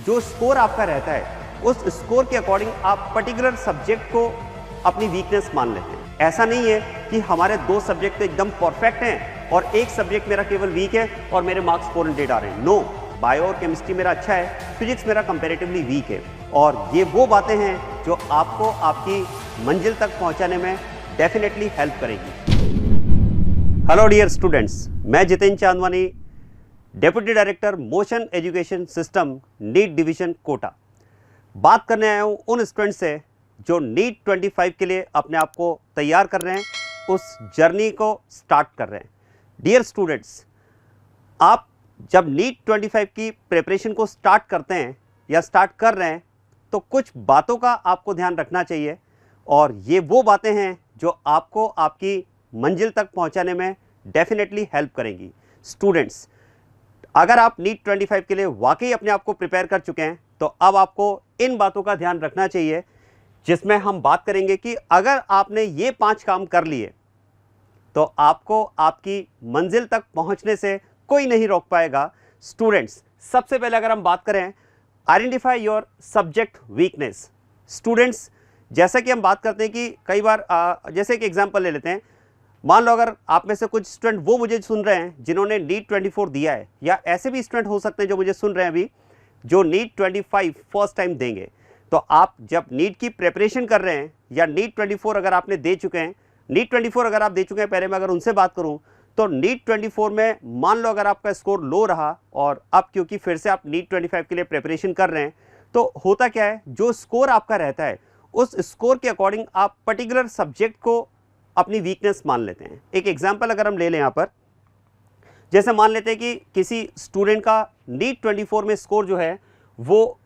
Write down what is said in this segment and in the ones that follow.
जो स्कोर आपका रहता है उस स्कोर के अकॉर्डिंग आप पर्टिकुलर सब्जेक्ट को अपनी वीकनेस मान लेते हैं। ऐसा नहीं है कि हमारे 2 सब्जेक्ट तो एकदम परफेक्ट हैं और एक सब्जेक्ट मेरा केवल वीक है और मेरे मार्क्स 400 आ रहे हैं। नो, बायो और केमिस्ट्री मेरा अच्छा है, फिजिक्स मेरा कंपैरेटिवली वीक है। और ये वो बातें हैं जो आपको आपकी मंजिल तक पहुंचाने में डेफिनेटली हेल्प करेगी। हेलो डियर स्टूडेंट्स, मैं Jitendra Chandwani, deputy director Motion Education System NEET division Kota, बात करने आया हूँ उन स्टूडेंट्स से जो नीट 25 के लिए अपने आप को तैयार कर रहे हैं, उस जर्नी को स्टार्ट कर रहे हैं। डियर स्टूडेंट्स, आप जब नीट 25 की प्रिपरेशन को स्टार्ट करते हैं या स्टार्ट कर रहे हैं तो कुछ बातों का आपको ध्यान रखना चाहिए, और ये वो बातें हैं जो आपको आपकी मंजिल तक पहुंचाने में डेफिनेटली हेल्प करेंगी। स्टूडेंट्स, अगर आप नीट 25 के लिए वाकई अपने आप को प्रिपेयर कर चुके हैं तो अब आपको इन बातों का ध्यान रखना चाहिए, जिसमें हम बात करेंगे कि अगर आपने ये 5 काम कर लिए तो आपको आपकी मंजिल तक पहुंचने से कोई नहीं रोक पाएगा। स्टूडेंट्स, सबसे पहले अगर हम बात करें identify your subject weakness. Students, जैसा कि हम बात करते हैं कि कई बार जैसे कि एग्जांपल ले लेते हैं, मान लो अगर आप में से कुछ स्टूडेंट वो मुझे सुन रहे हैं जिन्होंने नीट 24 दिया है, या ऐसे भी स्टूडेंट हो सकते हैं जो मुझे सुन रहे हैं अभी जो नीट 25 फर्स्ट टाइम देंगे। तो आप जब नीट की प्रिपरेशन कर रहे हैं या नीट 24 अगर आपने दे चुके हैं, नीट 24 अगर आप दे चुके हैं, पहले मैं अगर उनसे बात करूं तो नीट 24 में मान लो अगर आपका स्कोर लो रहा और अब क्योंकि फिर से आप नीट 25 के लिए प्रिपरेशन कर रहे हैं, तो होता क्या है, जो स्कोर आपका रहता है उस स्कोर के अकॉर्डिंग आप पर्टिकुलर सब्जेक्ट को अपनी वीकनेस मान लेते हैं। एक एग्जाम्पल अगर हम ले लें यहाँ पर, जैसे मान लेते हैं कि किसी स्टूडेंट का नीट 24 में स्कोर जो है वो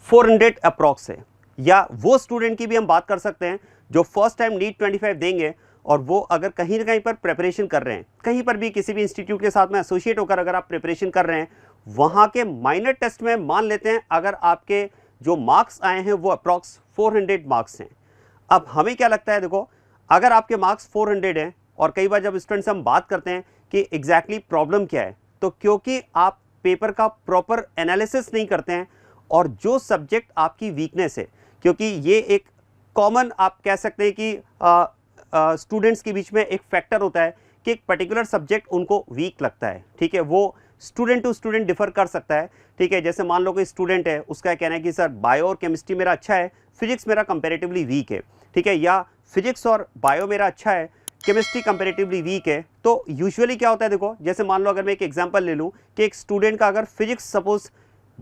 400 अप्रॉक्स है, या वो स्टूडेंट की भी हम बात कर सकते हैं जो फर्स्ट टाइम नीट 25 देंगे और वो अगर कहीं ना कहीं पर प्रिपरेशन कर रहे हैं, कहीं पर भी किसी भी इंस्टीट्यूट के साथ में एसोसिएट होकर अगर आप प्रिपरेशन कर रहे हैं, वहाँ के माइनर टेस्ट में मान लेते हैं अगर आपके जो मार्क्स आए हैं वो अप्रॉक्स 400 मार्क्स हैं। अब हमें क्या लगता है, देखो अगर आपके मार्क्स 400 हैं, और कई बार जब स्टूडेंट से हम बात करते हैं कि एग्जैक्टली प्रॉब्लम क्या है, तो क्योंकि आप पेपर का प्रॉपर एनालिसिस नहीं करते हैं और जो सब्जेक्ट आपकी वीकनेस है, क्योंकि ये एक कॉमन आप कह सकते हैं कि स्टूडेंट्स के बीच में एक फैक्टर होता है कि एक पर्टिकुलर सब्जेक्ट उनको वीक लगता है। ठीक है, वो स्टूडेंट टू स्टूडेंट डिफर कर सकता है। ठीक है, जैसे मान लो कोई स्टूडेंट है, उसका कहना है कि सर बायो और केमिस्ट्री मेरा अच्छा है, फिजिक्स मेरा कंपैरेटिवली वीक है। ठीक है, या फिजिक्स और बायो मेरा अच्छा है, केमिस्ट्री कंपैरेटिवली वीक है। तो यूजुअली क्या होता है, देखो जैसे मान लो अगर मैं एक एग्जांपल ले लूँ कि एक स्टूडेंट का अगर फिजिक्स सपोज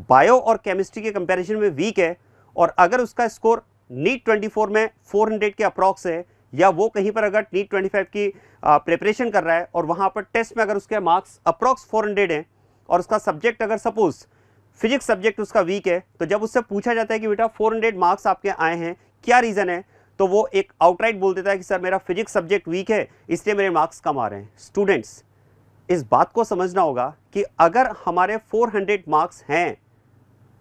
बायो और केमिस्ट्री के कंपैरिजन में वीक है, और अगर उसका स्कोर नीट 24 में 400 के अप्रॉक्स है, या वो कहीं पर अगर नीट 25 की प्रिपरेशन कर रहा है और वहाँ पर टेस्ट में अगर उसके मार्क्स अप्रॉक्स 400 हैं और उसका सब्जेक्ट अगर सपोज फिजिक्स सब्जेक्ट उसका वीक है, तो जब उससे पूछा जाता है कि बेटा 400 मार्क्स आपके आए हैं, क्या रीज़न है, तो वो एक आउटराइट बोल देता है कि सर मेरा फिजिक्स सब्जेक्ट वीक है इसलिए मेरे मार्क्स कम आ रहे हैं। स्टूडेंट्स, इस बात को समझना होगा कि अगर हमारे 400 मार्क्स हैं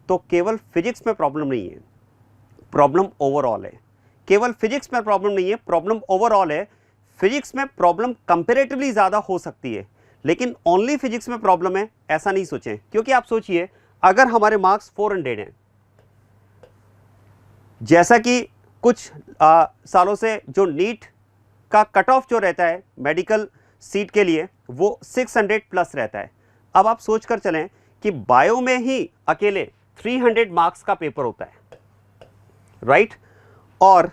तो केवल फिजिक्स में प्रॉब्लम नहीं है, प्रॉब्लम ओवरऑल है। केवल फिजिक्स में प्रॉब्लम नहीं है, प्रॉब्लम ओवरऑल है। फिजिक्स में प्रॉब्लम कंपैरेटिवली ज़्यादा हो सकती है, लेकिन ओनली फिजिक्स में प्रॉब्लम है ऐसा नहीं सोचें। क्योंकि आप सोचिए अगर हमारे मार्क्स 400 हैं, जैसा कि कुछ सालों से जो नीट का कट ऑफ जो रहता है मेडिकल सीट के लिए वो 600 प्लस रहता है। अब आप सोच कर चलें कि बायो में ही अकेले 300 मार्क्स का पेपर होता है, राइट। और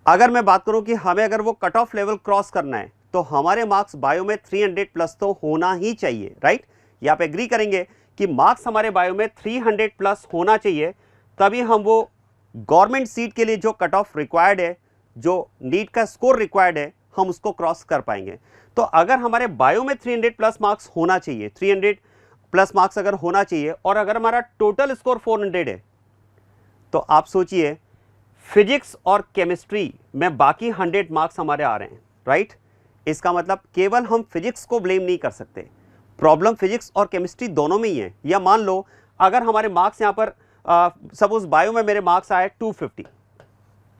अगर मैं बात करूं कि हमें अगर वो कट ऑफ लेवल क्रॉस करना है तो हमारे मार्क्स बायो में 300 प्लस तो होना ही चाहिए, राइट। ये आप एग्री करेंगे कि मार्क्स हमारे बायो में 300 प्लस होना चाहिए, तभी हम वो गवर्नमेंट सीट के लिए जो कट ऑफ रिक्वायर्ड है, जो नीट का स्कोर रिक्वायर्ड है, हम उसको क्रॉस कर पाएंगे। तो अगर हमारे बायो में 300 प्लस मार्क्स होना चाहिए, 300 प्लस मार्क्स अगर होना चाहिए, और अगर हमारा टोटल स्कोर 400 है, तो आप सोचिए फिजिक्स और केमिस्ट्री में बाकी 100 मार्क्स हमारे आ रहे हैं, राइट। इसका मतलब केवल हम फिजिक्स को ब्लेम नहीं कर सकते, प्रॉब्लम फिजिक्स और केमिस्ट्री दोनों में ही है। या मान लो अगर हमारे मार्क्स यहाँ पर सपोज बायो में मेरे मार्क्स आए 250,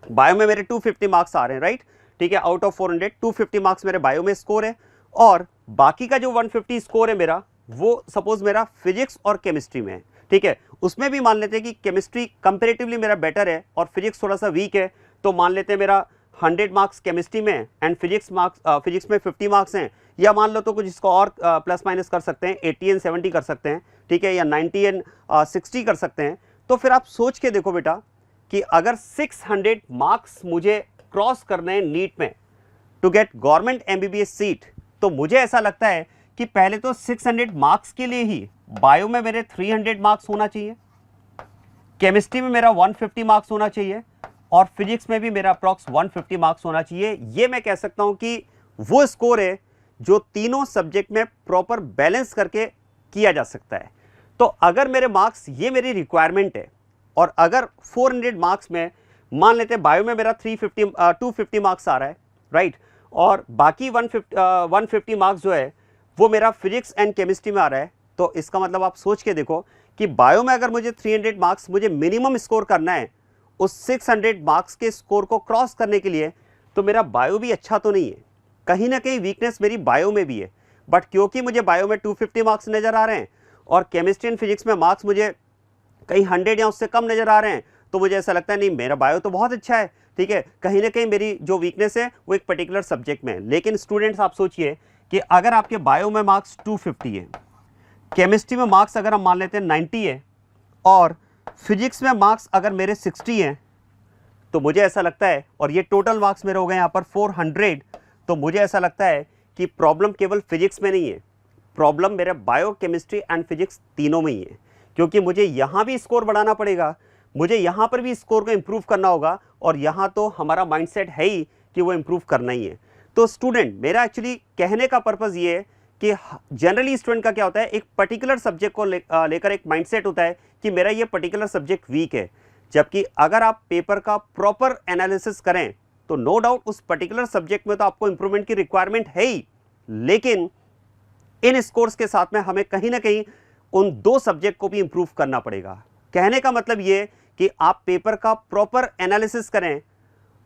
बायो में मेरे 250 मार्क्स आ रहे हैं, राइट। ठीक है, आउट ऑफ 400 250 मार्क्स मेरे बायो में स्कोर है, और बाकी का जो 150 स्कोर है मेरा वो सपोज मेरा फिजिक्स और केमिस्ट्री में है, ठीक है, उसमें भी मान लेते हैं कि केमिस्ट्री कंपेरेटिवली मेरा बेटर है और फिजिक्स थोड़ा सा वीक है, तो मान लेते हैं मेरा 100 मार्क्स केमिस्ट्री में एंड फिजिक्स में 50 मार्क्स हैं, या मान लो तो कुछ इसको और प्लस माइनस कर सकते हैं, 80 एंड 70 कर सकते हैं, ठीक है, या 90 एंड 60 कर सकते हैं। तो फिर आप सोच के देखो बेटा कि अगर 600 मार्क्स मुझे क्रॉस करने हैं नीट में to get government MBBS seat, तो मुझे ऐसा लगता है कि पहले तो 600 मार्क्स के लिए ही बायो में मेरे 300 मार्क्स होना चाहिए, केमिस्ट्री में मेरा 150 मार्क्स होना चाहिए और फिजिक्स में भी मेरा अप्रॉक्स 150 मार्क्स होना चाहिए। ये मैं कह सकता हूं कि वो स्कोर है जो तीनों सब्जेक्ट में प्रॉपर बैलेंस करके किया जा सकता है। तो अगर मेरे मार्क्स, ये मेरी रिक्वायरमेंट है, और अगर 400 मार्क्स में मान लेते हैं बायो में मेरा 250 मार्क्स आ रहा है, राइट, और बाकी 150 मार्क्स जो है वो मेरा फिजिक्स एंड केमिस्ट्री में आ रहा है, तो इसका मतलब आप सोच के देखो कि बायो में अगर मुझे 300 मार्क्स मुझे मिनिमम स्कोर करना है उस 600 मार्क्स के स्कोर को क्रॉस करने के लिए, तो मेरा बायो भी अच्छा तो नहीं है, कहीं ना कहीं वीकनेस मेरी बायो में भी है। बट क्योंकि मुझे बायो में 250 मार्क्स नज़र आ रहे हैं और केमिस्ट्री एंड फिजिक्स में मार्क्स मुझे कहीं 100 या उससे कम नज़र आ रहे हैं, तो मुझे ऐसा लगता है नहीं मेरा बायो तो बहुत अच्छा है, ठीक है, कहीं ना कहीं मेरी जो वीकनेस है वो एक पर्टिकुलर सब्जेक्ट में है। लेकिन स्टूडेंट्स आप सोचिए कि अगर आपके बायो में मार्क्स 250 है, केमिस्ट्री में मार्क्स अगर हम मान लेते हैं 90 है और फिजिक्स में मार्क्स अगर मेरे 60 हैं, तो मुझे ऐसा लगता है, और ये टोटल मार्क्स मेरे हो गए यहाँ पर 400, तो मुझे ऐसा लगता है कि प्रॉब्लम केवल फिजिक्स में नहीं है, प्रॉब्लम मेरे बायो, केमिस्ट्री एंड फिजिक्स तीनों में ही है, क्योंकि मुझे यहाँ भी स्कोर बढ़ाना पड़ेगा, मुझे यहाँ पर भी स्कोर को इम्प्रूव करना होगा, और यहाँ तो हमारा माइंडसेट है ही कि वो इम्प्रूव करना ही है। तो स्टूडेंट, मेरा एक्चुअली कहने का पर्पज़ ये है कि जनरली स्टूडेंट का क्या होता है, एक पर्टिकुलर सब्जेक्ट को लेकर एक माइंडसेट होता है कि मेरा ये पर्टिकुलर सब्जेक्ट वीक है, जबकि अगर आप पेपर का प्रॉपर एनालिसिस करें तो नो डाउट उस पर्टिकुलर सब्जेक्ट में तो आपको इंप्रूवमेंट की रिक्वायरमेंट है ही, लेकिन इन स्कोर्स के साथ में हमें कहीं ना कहीं उन दो सब्जेक्ट को भी इंप्रूव करना पड़ेगा। कहने का मतलब ये कि आप पेपर का प्रॉपर एनालिसिस करें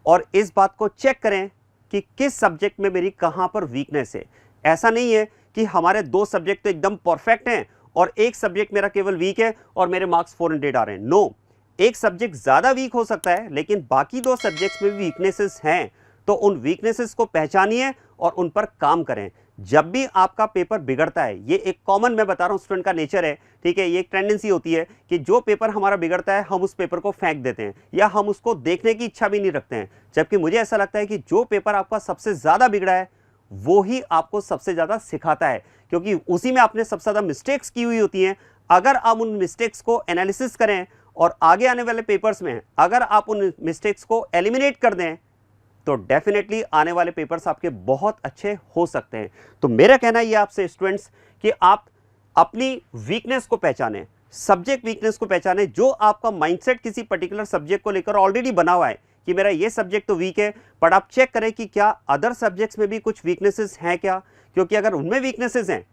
और इस बात को चेक करें कि किस सब्जेक्ट में मेरी कहां पर वीकनेस है। ऐसा नहीं है कि हमारे दो सब्जेक्ट तो एकदम परफेक्ट हैं और एक सब्जेक्ट मेरा केवल वीक है और मेरे मार्क्स 400 आ रहे हैं। नो, एक सब्जेक्ट ज़्यादा वीक हो सकता है लेकिन बाकी दो सब्जेक्ट्स में भी वीकनेसेस हैं, तो उन वीकनेसेस को पहचानिए और उन पर काम करें। जब भी आपका पेपर बिगड़ता है, ये एक कॉमन, मैं बता रहा हूँ, स्टूडेंट का नेचर है, ठीक है, ये एक टेंडेंसी होती है कि जो पेपर हमारा बिगड़ता है हम उस पेपर को फेंक देते हैं या हम उसको देखने की इच्छा भी नहीं रखते हैं, जबकि मुझे ऐसा लगता है कि जो पेपर आपका सबसे ज़्यादा बिगड़ा है वो ही आपको सबसे ज़्यादा सिखाता है, क्योंकि उसी में आपने सबसे ज़्यादा मिस्टेक्स की हुई होती हैं। अगर आप उन मिस्टेक्स को एनालिसिस करें और आगे आने वाले पेपर्स में अगर आप उन मिस्टेक्स को एलिमिनेट कर दें तो डेफिनेटली आने वाले पेपर्स आपके बहुत अच्छे हो सकते हैं। तो मेरा कहना ये आपसे स्टूडेंट्स कि आप अपनी वीकनेस को पहचानें, सब्जेक्ट वीकनेस को पहचानें। जो आपका माइंडसेट किसी पर्टिकुलर सब्जेक्ट को लेकर ऑलरेडी बना हुआ है कि मेरा ये सब्जेक्ट तो वीक है, बट आप चेक करें कि क्या अदर सब्जेक्ट्स में भी कुछ वीकनेसेस हैं क्या, क्योंकि अगर उनमें वीकनेसेस हैं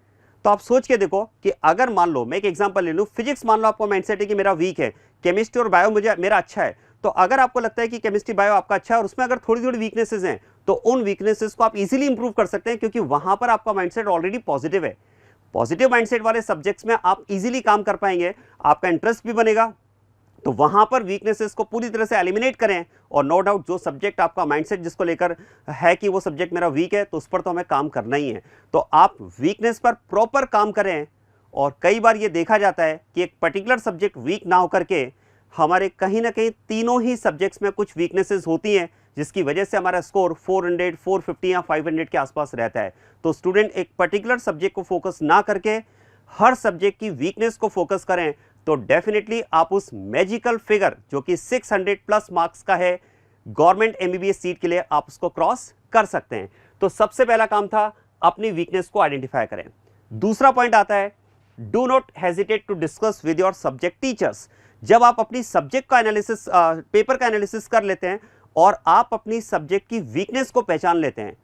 तो आप सोच के देखो कि अगर मान लो मैं एक एग्जांपल ले लूँ, फिजिक्स मान लो आपका माइंडसेट है कि मेरा वीक है, केमिस्ट्री और बायो मेरा अच्छा है, तो अगर आपको लगता है कि केमिस्ट्री बायो आपका अच्छा है और उसमें अगर थोड़ी थोड़ी वीकनेसेस हैं तो उन वीकनेसेस को आप इजीली इंप्रूव कर सकते हैं, क्योंकि वहां पर आपका माइंडसेट ऑलरेडी पॉजिटिव है। पॉजिटिव माइंडसेट वाले सब्जेक्ट्स में आप इजीली काम कर पाएंगे, आपका इंटरेस्ट भी बनेगा, तो वहां पर वीकनेसेस को पूरी तरह से एलिमिनेट करें। और नो डाउट जो सब्जेक्ट आपका माइंडसेट जिसको लेकर है कि वो सब्जेक्ट मेरा वीक है, तो उस पर तो हमें काम करना ही है, तो आप वीकनेस पर प्रॉपर काम करें। और कई बार ये देखा जाता है कि एक पर्टिकुलर सब्जेक्ट वीक ना होकर के हमारे कहीं ना कहीं तीनों ही सब्जेक्ट्स में कुछ वीकनेसेस होती हैं, जिसकी वजह से हमारा स्कोर 400, 450 या 500 के आसपास रहता है। तो स्टूडेंट एक पर्टिकुलर सब्जेक्ट को फोकस ना करके हर सब्जेक्ट की वीकनेस को फोकस करें, तो डेफिनेटली आप उस मैजिकल फिगर जो कि 600 प्लस मार्क्स का है गवर्नमेंट एमबीबीएस सीट के लिए, आप उसको क्रॉस कर सकते हैं। तो सबसे पहला काम था अपनी वीकनेस को आइडेंटिफाई करें। दूसरा पॉइंट आता है, do not hesitate to discuss with your subject teachers. जब आप अपनी सब्जेक्ट का एनालिसिस, पेपर का एनालिसिस कर लेते हैं और आप अपनी सब्जेक्ट की वीकनेस को पहचान लेते हैं,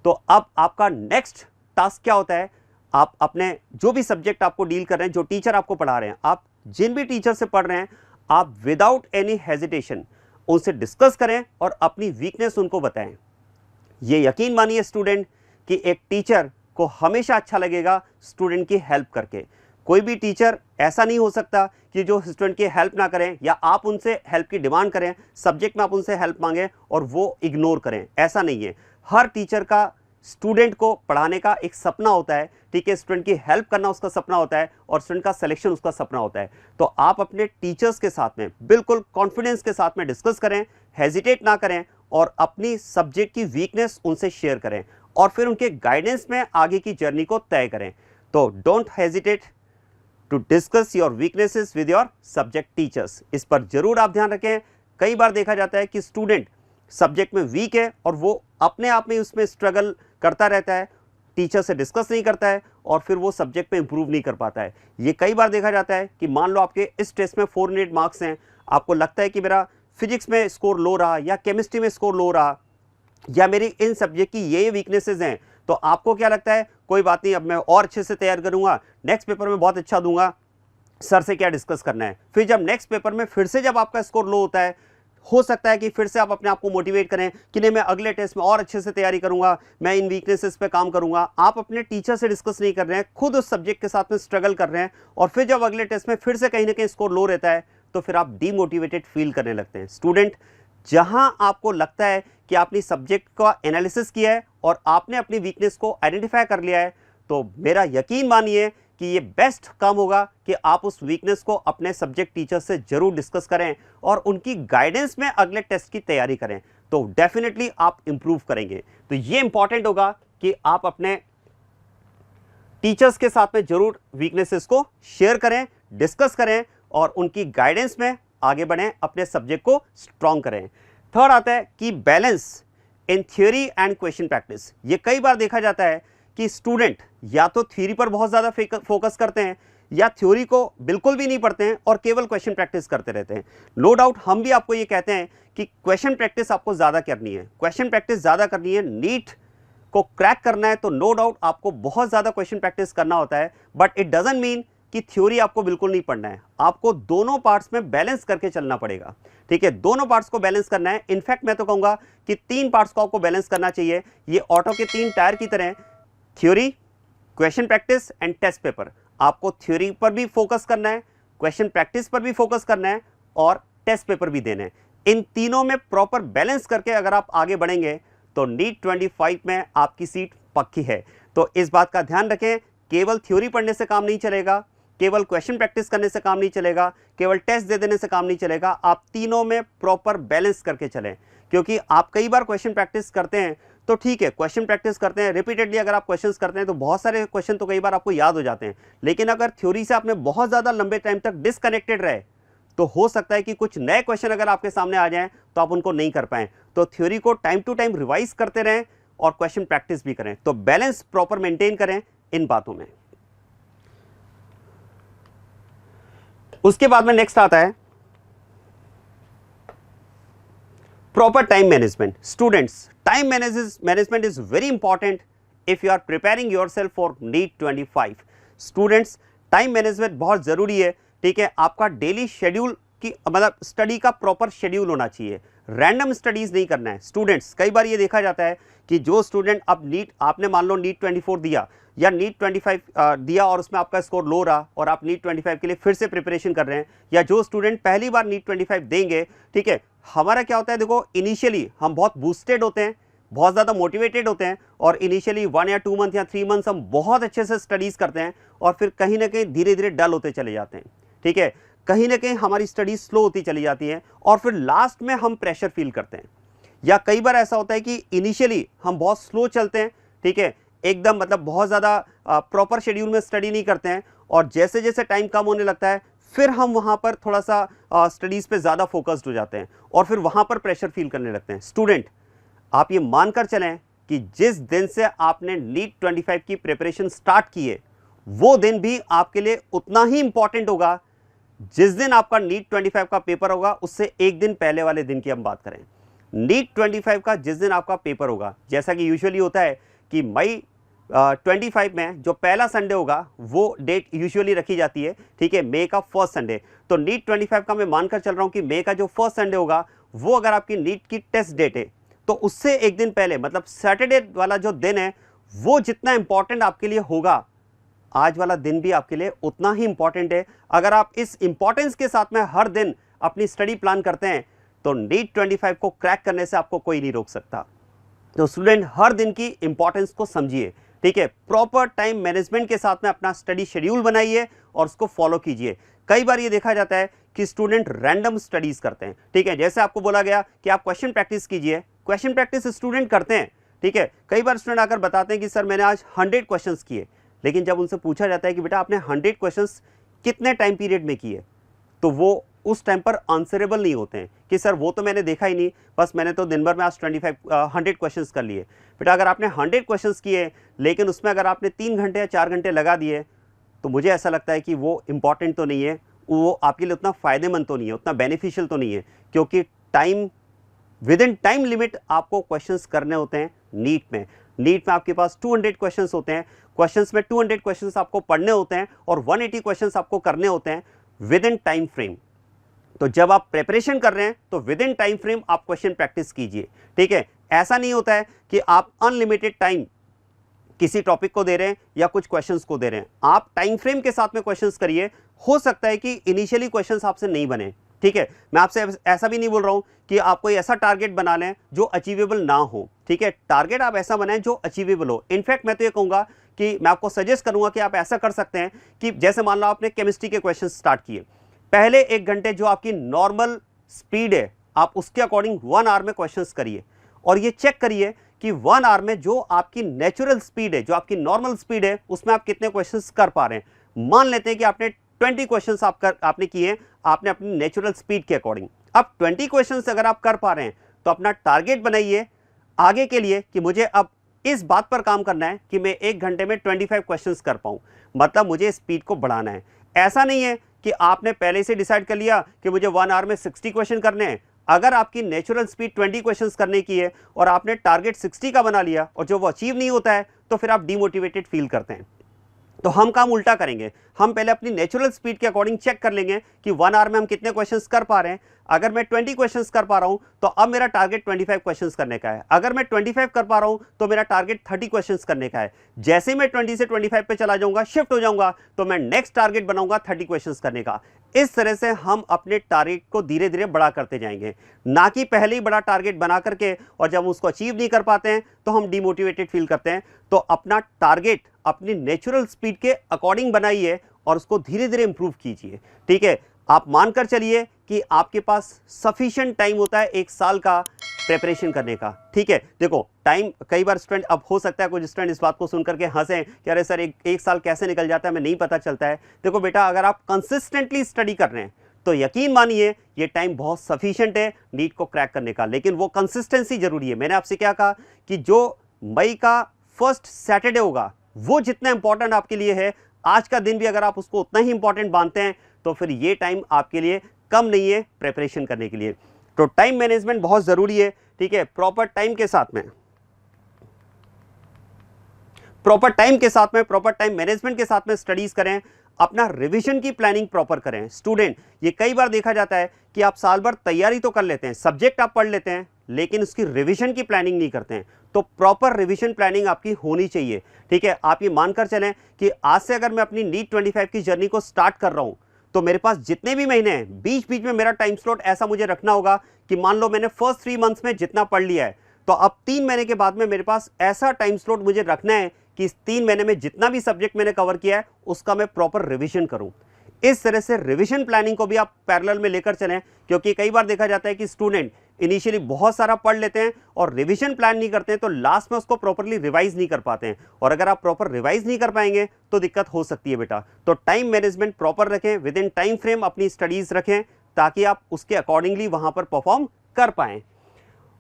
तो अब आपका नेक्स्ट टास्क क्या होता है, आप अपने जो भी सब्जेक्ट आपको डील कर रहे हैं, जो टीचर आपको पढ़ा रहे हैं, आप जिन भी टीचर से पढ़ रहे हैं, आप विदाउट एनी हेजिटेशन उनसे डिस्कस करें और अपनी वीकनेस उनको बताएं। ये यकीन मानिए स्टूडेंट कि एक टीचर को हमेशा अच्छा लगेगा स्टूडेंट की हेल्प करके। कोई भी टीचर ऐसा नहीं हो सकता कि जो स्टूडेंट की हेल्प ना करें या आप उनसे हेल्प की डिमांड करें, सब्जेक्ट में आप उनसे हेल्प मांगें और वो इग्नोर करें, ऐसा नहीं है। हर टीचर का स्टूडेंट को पढ़ाने का एक सपना होता है, ठीक है, स्टूडेंट की हेल्प करना उसका सपना होता है और स्टूडेंट का सिलेक्शन उसका सपना होता है। तो आप अपने टीचर्स के साथ में बिल्कुल कॉन्फिडेंस के साथ में डिस्कस करें, हेजिटेट ना करें और अपनी सब्जेक्ट की वीकनेस उनसे शेयर करें और फिर उनके गाइडेंस में आगे की जर्नी को तय करें। तो don't hesitate to discuss your weaknesses with your subject teachers. इस पर जरूर आप ध्यान रखें। कई बार देखा जाता है कि स्टूडेंट सब्जेक्ट में वीक है और वो अपने आप में उसमें स्ट्रगल करता रहता है, टीचर से डिस्कस नहीं करता है और फिर वो सब्जेक्ट में इंप्रूव नहीं कर पाता है। ये कई बार देखा जाता है कि मान लो आपके इस टेस्ट में 400 मार्क्स हैं, आपको लगता है कि मेरा फिजिक्स में स्कोर लो रहा या केमिस्ट्री में स्कोर लो रहा या मेरी इन सब्जेक्ट की ये वीकनेसेस हैं, तो आपको क्या लगता है, कोई बात नहीं, अब मैं और अच्छे से तैयार करूंगा, नेक्स्ट पेपर में बहुत अच्छा दूंगा, सर से क्या डिस्कस करना है। फिर जब नेक्स्ट पेपर में फिर से जब आपका स्कोर लो होता है, हो सकता है कि फिर से आप अपने आप को मोटिवेट करें कि नहीं मैं अगले टेस्ट में और अच्छे से तैयारी करूंगा, मैं इन वीकनेसेस पे काम करूंगा। आप अपने टीचर से डिस्कस नहीं कर रहे हैं, खुद उस सब्जेक्ट के साथ में स्ट्रगल कर रहे हैं और फिर जब अगले टेस्ट में फिर से कहीं ना कहीं स्कोर लो रहता है तो फिर आप डीमोटिवेटेड फील करने लगते हैं। स्टूडेंट, जहां आपको लगता है कि आपने सब्जेक्ट का एनालिसिस किया है और आपने अपनी वीकनेस को आइडेंटिफाई कर लिया है, तो मेरा यकीन मानिए कि ये बेस्ट काम होगा कि आप उस वीकनेस को अपने सब्जेक्ट टीचर से जरूर डिस्कस करें और उनकी गाइडेंस में अगले टेस्ट की तैयारी करें, तो डेफिनेटली आप इंप्रूव करेंगे। तो ये इंपॉर्टेंट होगा कि आप अपने टीचर्स के साथ में जरूर वीकनेसेस को शेयर करें, डिस्कस करें और उनकी गाइडेंस में आगे बढ़ें, अपने सब्जेक्ट को स्ट्रॉन्ग करें। थर्ड आता है कि balance in theory and question practice. ये कई बार देखा जाता है कि स्टूडेंट या तो थ्योरी पर बहुत ज़्यादा फोकस करते हैं या थ्योरी को बिल्कुल भी नहीं पढ़ते हैं और केवल क्वेश्चन प्रैक्टिस करते रहते हैं। नो डाउट हम भी आपको ये कहते हैं कि क्वेश्चन प्रैक्टिस आपको ज़्यादा करनी है, क्वेश्चन प्रैक्टिस ज़्यादा करनी है। नीट को क्रैक करना है तो नो डाउट आपको बहुत ज़्यादा क्वेश्चन प्रैक्टिस करना होता है, बट इट डजंट मीन कि थ्योरी आपको बिल्कुल नहीं पढ़ना है। आपको दोनों पार्ट्स में बैलेंस करके चलना पड़ेगा, ठीक है, दोनों पार्ट्स को बैलेंस करना है। इनफैक्ट मैं तो कहूँगा कि 3 पार्ट्स को आपको बैलेंस करना चाहिए। ये ऑटो के 3 टायर की तरह, theory, question practice and test paper. आपको थ्योरी पर भी फोकस करना है, क्वेश्चन प्रैक्टिस पर भी फोकस करना है और टेस्ट पेपर भी देना है। इन तीनों में प्रॉपर बैलेंस करके अगर आप आगे बढ़ेंगे तो नीट 25 में आपकी सीट पक्की है। तो इस बात का ध्यान रखें, केवल थ्योरी पढ़ने से काम नहीं चलेगा, केवल क्वेश्चन प्रैक्टिस करने से काम नहीं चलेगा, केवल टेस्ट दे देने से काम नहीं चलेगा। आप तीनों में प्रॉपर बैलेंस करके चलें, क्योंकि आप कई बार क्वेश्चन प्रैक्टिस करते हैं तो ठीक है, क्वेश्चन प्रैक्टिस करते हैं रिपीटेडली, अगर आप क्वेश्चंस करते हैं तो बहुत सारे क्वेश्चन तो कई बार आपको याद हो जाते हैं, लेकिन अगर थ्योरी से आपने बहुत ज़्यादा लंबे टाइम तक डिसकनेक्टेड रहे तो हो सकता है कि कुछ नए क्वेश्चन अगर आपके सामने आ जाएं तो आप उनको नहीं कर पाएं। तो थ्योरी को टाइम टू टाइम रिवाइज करते रहें और क्वेश्चन प्रैक्टिस भी करें, तो बैलेंस प्रॉपर मेंटेन करें इन बातों में। उसके बाद में नेक्स्ट आता है proper time management. Students, time management is very important if you are preparing yourself for NEET 25. Students, time management बहुत ज़रूरी है, ठीक है। आपका डेली शेड्यूल की मतलब स्टडी का प्रॉपर शेड्यूल होना चाहिए, रैंडम स्टडीज़ नहीं करना है। स्टूडेंट्स, कई बार ये देखा जाता है कि जो स्टूडेंट अब नीट, आपने मान लो नीट 24 दिया या नीट 25 दिया और उसमें आपका स्कोर लो रहा और आप नीट 25 के लिए फिर से प्रिपरेशन कर रहे हैं, या जो स्टूडेंट पहली बार नीट 25 देंगे, ठीक है, हमारा क्या होता है, देखो इनिशियली हम बहुत बूस्टेड होते हैं, बहुत ज़्यादा मोटिवेटेड होते हैं और इनिशियली 1 या 2 मंथ या 3 मंथ्स हम बहुत अच्छे से स्टडीज़ करते हैं और फिर कहीं ना कहीं धीरे धीरे डल होते चले जाते हैं, ठीक है, कहीं ना कहीं हमारी स्टडी स्लो होती चली जाती है और फिर लास्ट में हम प्रेशर फील करते हैं। या कई बार ऐसा होता है कि इनिशियली हम बहुत स्लो चलते हैं, ठीक है, एकदम मतलब बहुत ज़्यादा प्रॉपर शेड्यूल में स्टडी नहीं करते हैं और जैसे जैसे टाइम कम होने लगता है फिर हम वहाँ पर थोड़ा सा स्टडीज़ पे ज़्यादा फोकस्ड हो जाते हैं और फिर वहाँ पर प्रेशर फील करने लगते हैं। स्टूडेंट, आप ये मानकर चलें कि जिस दिन से आपने नीट 25 की प्रिपरेशन स्टार्ट की है वो दिन भी आपके लिए उतना ही इंपॉर्टेंट होगा जिस दिन आपका नीट 25 का पेपर होगा, उससे एक दिन पहले वाले दिन की हम बात करें। नीट 25 का जिस दिन आपका पेपर होगा, जैसा कि यूजुअली होता है कि मई 25 में जो पहला संडे होगा वो डेट यूजुअली रखी जाती है, ठीक है, मई का फर्स्ट संडे। तो नीट 25 का मैं मानकर चल रहा हूँ कि मई का जो फर्स्ट संडे होगा वो अगर आपकी नीट की टेस्ट डेट है तो उससे एक दिन पहले मतलब सैटरडे वाला जो दिन है वो जितना इंपॉर्टेंट आपके लिए होगा, आज वाला दिन भी आपके लिए उतना ही इंपॉर्टेंट है। अगर आप इस इंपॉर्टेंस के साथ में हर दिन अपनी स्टडी प्लान करते हैं तो नीट 25 को क्रैक करने से आपको कोई नहीं रोक सकता। तो स्टूडेंट हर दिन की इंपॉर्टेंस को समझिए, ठीक है। प्रॉपर टाइम मैनेजमेंट के साथ में अपना स्टडी शेड्यूल बनाइए और उसको फॉलो कीजिए। कई बार ये देखा जाता है कि स्टूडेंट रैंडम स्टडीज करते हैं, ठीक है। जैसे आपको बोला गया कि आप क्वेश्चन प्रैक्टिस कीजिए, क्वेश्चन प्रैक्टिस स्टूडेंट करते हैं, ठीक है। कई बार स्टूडेंट आकर बताते हैं कि सर मैंने आज 100 क्वेश्चंस किए, लेकिन जब उनसे पूछा जाता है कि बेटा आपने 100 क्वेश्चंस कितने टाइम पीरियड में किए, तो वो उस टाइम पर आंसरेबल नहीं होते हैं कि सर वो तो मैंने देखा ही नहीं, बस मैंने तो दिन भर में आज 100 क्वेश्चंस कर लिए। बेटा अगर आपने 100 क्वेश्चंस किए लेकिन उसमें अगर आपने 3 घंटे या 4 घंटे लगा दिए, तो मुझे ऐसा लगता है कि वो इंपॉर्टेंट तो नहीं है, वो आपके लिए उतना फ़ायदेमंद तो नहीं है, उतना बेनिफिशियल तो नहीं है, क्योंकि time with in time limit आपको क्वेश्चंस करने होते हैं। नीट में आपके पास 200 क्वेश्चंस होते हैं, क्वेश्चंस में 200 क्वेश्चंस आपको पढ़ने होते हैं और 180 क्वेश्चंस आपको करने होते हैं विद इन टाइम फ्रेम। तो जब आप प्रिपरेशन कर रहे हैं तो विद इन टाइम फ्रेम आप क्वेश्चन प्रैक्टिस कीजिए, ठीक है। ऐसा नहीं होता है कि आप अनलिमिटेड टाइम किसी टॉपिक को दे रहे हैं या कुछ क्वेश्चंस को दे रहे हैं, आप टाइम फ्रेम के साथ में क्वेश्चंस करिए। हो सकता है कि इनिशियली क्वेश्चंस आपसे नहीं बने, ठीक है। मैं आपसे ऐसा भी नहीं बोल रहा हूं कि आप कोई ऐसा टारगेट बना लें जो अचीवेबल ना हो, ठीक है। टारगेट आप ऐसा बनाएं जो अचीवेबल हो। इनफैक्ट मैं तो ये कहूंगा कि मैं आपको सजेस्ट करूंगा कि आप ऐसा कर सकते हैं कि जैसे मान लो आपने केमिस्ट्री के क्वेश्चन स्टार्ट किए, पहले 1 घंटे जो आपकी नॉर्मल स्पीड है आप उसके अकॉर्डिंग 1 आवर में क्वेश्चंस करिए और ये चेक करिए कि 1 आवर में जो आपकी नेचुरल स्पीड है, जो आपकी नॉर्मल स्पीड है, उसमें आप कितने क्वेश्चंस कर पा रहे हैं। मान लेते हैं कि आपने 20 क्वेश्चंस आपने किए, आपने अपनी नेचुरल स्पीड के अकॉर्डिंग। अब 20 क्वेश्चंस अगर आप कर पा रहे हैं तो अपना टारगेट बनाइए आगे के लिए कि मुझे अब इस बात पर काम करना है कि मैं 1 घंटे में 25 क्वेश्चंस कर पाऊं, मतलब मुझे स्पीड को बढ़ाना है। ऐसा नहीं है कि आपने पहले से डिसाइड कर लिया कि मुझे 1 आवर में 60 क्वेश्चन करने हैं। अगर आपकी नेचुरल स्पीड 20 क्वेश्चंस करने की है और आपने टारगेट 60 का बना लिया और जो वो अचीव नहीं होता है तो फिर आप डिमोटिवेटेड फील करते हैं। तो हम काम उल्टा करेंगे, हम पहले अपनी नेचुरल स्पीड के अकॉर्डिंग चेक कर लेंगे कि 1 आवर में हम कितने क्वेश्चंस कर पा रहे हैं। अगर मैं 20 क्वेश्चंस कर पा रहा हूं तो अब मेरा टारगेट 25 क्वेश्चंस करने का है। अगर मैं 25 कर पा रहा हूं तो मेरा टारगेट 30 क्वेश्चंस करने का है। जैसे ही मैं 20 से 25 पे चला जाऊंगा, शिफ्ट हो जाऊंगा, तो मैं नेक्स्ट टारगेट बनाऊंगा 30 क्वेश्चंस करने का। इस तरह से हम अपने टारगेट को धीरे धीरे बड़ा करते जाएंगे, ना कि पहले ही बड़ा टारगेट बना करके और जब उसको अचीव नहीं कर पाते हैं तो हम डिमोटिवेटेड फील करते हैं। तो अपना टारगेट अपनी नेचुरल स्पीड के अकॉर्डिंग बनाइए और उसको धीरे धीरे इंप्रूव कीजिए, ठीक है। आप मानकर चलिए कि आपके पास सफिशिएंट टाइम होता है 1 साल का प्रिपरेशन करने का, ठीक है। देखो टाइम, कई बार स्टूडेंट, अब हो सकता है कुछ स्टूडेंट इस बात को सुनकर के हंसें कि अरे सर एक साल कैसे निकल जाता है, हमें नहीं पता चलता है। देखो बेटा, अगर आप कंसिस्टेंटली स्टडी कर रहे हैं तो यकीन मानिए ये टाइम बहुत सफिशिएंट है नीट को क्रैक करने का, लेकिन वो कंसिस्टेंसी जरूरी है। मैंने आपसे क्या कहा कि जो मई का फर्स्ट सैटरडे होगा वो जितना इंपॉर्टेंट आपके लिए है, आज का दिन भी अगर आप उसको उतना ही इंपॉर्टेंट मानते हैं तो फिर ये टाइम आपके लिए कम नहीं है प्रिपरेशन करने के लिए। तो टाइम मैनेजमेंट बहुत जरूरी है, ठीक है। प्रॉपर टाइम मैनेजमेंट के साथ में स्टडीज करें, अपना रिवीजन की प्लानिंग प्रॉपर करें। स्टूडेंट, ये कई बार देखा जाता है कि आप साल भर तैयारी तो कर लेते हैं, सब्जेक्ट आप पढ़ लेते हैं, लेकिन उसकी रिवीजन की प्लानिंग नहीं करते हैं। तो प्रॉपर रिवीजन प्लानिंग आपकी होनी चाहिए, ठीक है। आप ये मानकर चलें कि आज से अगर मैं अपनी नीट 25 की जर्नी को स्टार्ट कर रहा हूं तो मेरे पास जितने भी महीने हैं, बीच बीच में मेरा टाइम स्लॉट ऐसा मुझे रखना होगा कि मान लो मैंने फर्स्ट 3 मंथ्स में जितना पढ़ लिया है, तो अब 3 महीने के बाद में मेरे पास ऐसा टाइम स्लॉट मुझे रखना है कि इस 3 महीने में जितना भी सब्जेक्ट मैंने कवर किया है उसका मैं प्रॉपर रिवीजन करूं। इस तरह से रिवीजन प्लानिंग को भी आप पैरेलल में लेकर चलें, क्योंकि कई बार देखा जाता है कि स्टूडेंट इनिशियली बहुत सारा पढ़ लेते हैं और रिवीजन प्लान नहीं करते हैं, तो लास्ट में उसको प्रॉपर्ली रिवाइज नहीं कर पाते हैं। और अगर आप प्रॉपर रिवाइज नहीं कर पाएंगे तो दिक्कत हो सकती है बेटा। तो टाइम मैनेजमेंट प्रॉपर रखें, विद इन टाइम फ्रेम अपनी स्टडीज रखें, ताकि आप उसके अकॉर्डिंगली वहां पर परफॉर्म कर पाएं।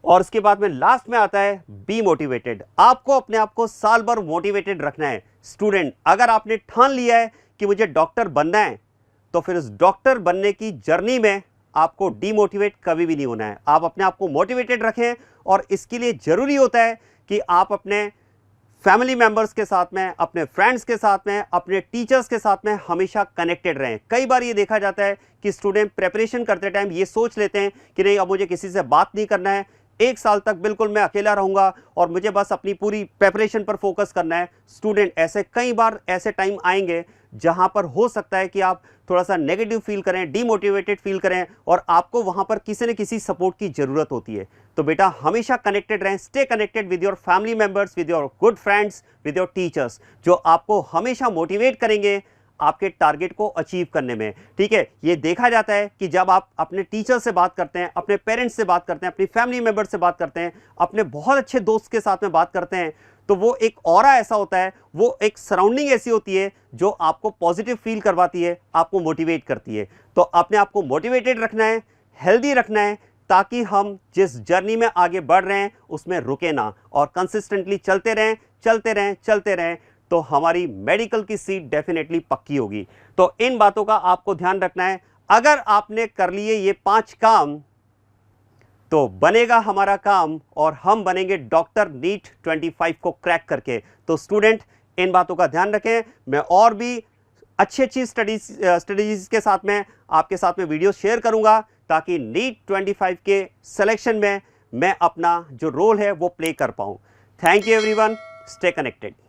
और उसके बाद में लास्ट में आता है बी मोटिवेटेड। आपको अपने आप को साल भर मोटिवेटेड रखना है। स्टूडेंट, अगर आपने ठान लिया है कि मुझे डॉक्टर बनना है, तो फिर उस डॉक्टर बनने की जर्नी में आपको डीमोटिवेट कभी भी नहीं होना है। आप अपने आप को मोटिवेटेड रखें और इसके लिए जरूरी होता है कि आप अपने फैमिली मेंबर्स के साथ में, अपने फ्रेंड्स के साथ में, अपने टीचर्स के साथ में हमेशा कनेक्टेड रहें। कई बार ये देखा जाता है कि स्टूडेंट प्रिपरेशन करते टाइम ये सोच लेते हैं कि नहीं, अब मुझे किसी से बात नहीं करना है, 1 साल तक बिल्कुल मैं अकेला रहूंगा और मुझे बस अपनी पूरी प्रिपरेशन पर फोकस करना है। स्टूडेंट, ऐसे कई बार ऐसे टाइम आएंगे जहां पर हो सकता है कि आप थोड़ा सा नेगेटिव फील करें, डीमोटिवेटेड फील करें और आपको वहां पर किसी न किसी सपोर्ट की जरूरत होती है। तो बेटा हमेशा कनेक्टेड रहें, stay connected with your family members, with your good friends, with your teachers, जो आपको हमेशा मोटिवेट करेंगे आपके टारगेट को अचीव करने में। ठीक है, ये देखा जाता है कि जब आप अपने टीचर से बात करते हैं, अपने पेरेंट्स से बात करते हैं, अपनी फैमिली मेंबर से बात करते हैं, अपने बहुत अच्छे दोस्त के साथ में बात करते हैं, तो वो एक ऑरा ऐसा होता है, वो एक सराउंडिंग ऐसी होती है जो आपको पॉजिटिव फील करवाती है, आपको मोटिवेट करती है। तो अपने आप को मोटिवेटेड रखना है, हेल्दी रखना है, ताकि हम जिस जर्नी में आगे बढ़ रहे हैं उसमें रुके ना और कंसिस्टेंटली चलते रहें, चलते रहें, चलते रहें, तो हमारी मेडिकल की सीट डेफिनेटली पक्की होगी। तो इन बातों का आपको ध्यान रखना है। अगर आपने कर लिए ये 5 काम तो बनेगा हमारा काम और हम बनेंगे डॉक्टर नीट 25 को क्रैक करके। तो स्टूडेंट, इन बातों का ध्यान रखें। मैं और भी अच्छी स्ट्रेटजीज के साथ में आपके साथ में वीडियो शेयर करूंगा, ताकि नीट 25 के सिलेक्शन में मैं अपना जो रोल है वो प्ले कर पाऊं। Thank you everyone, stay connected.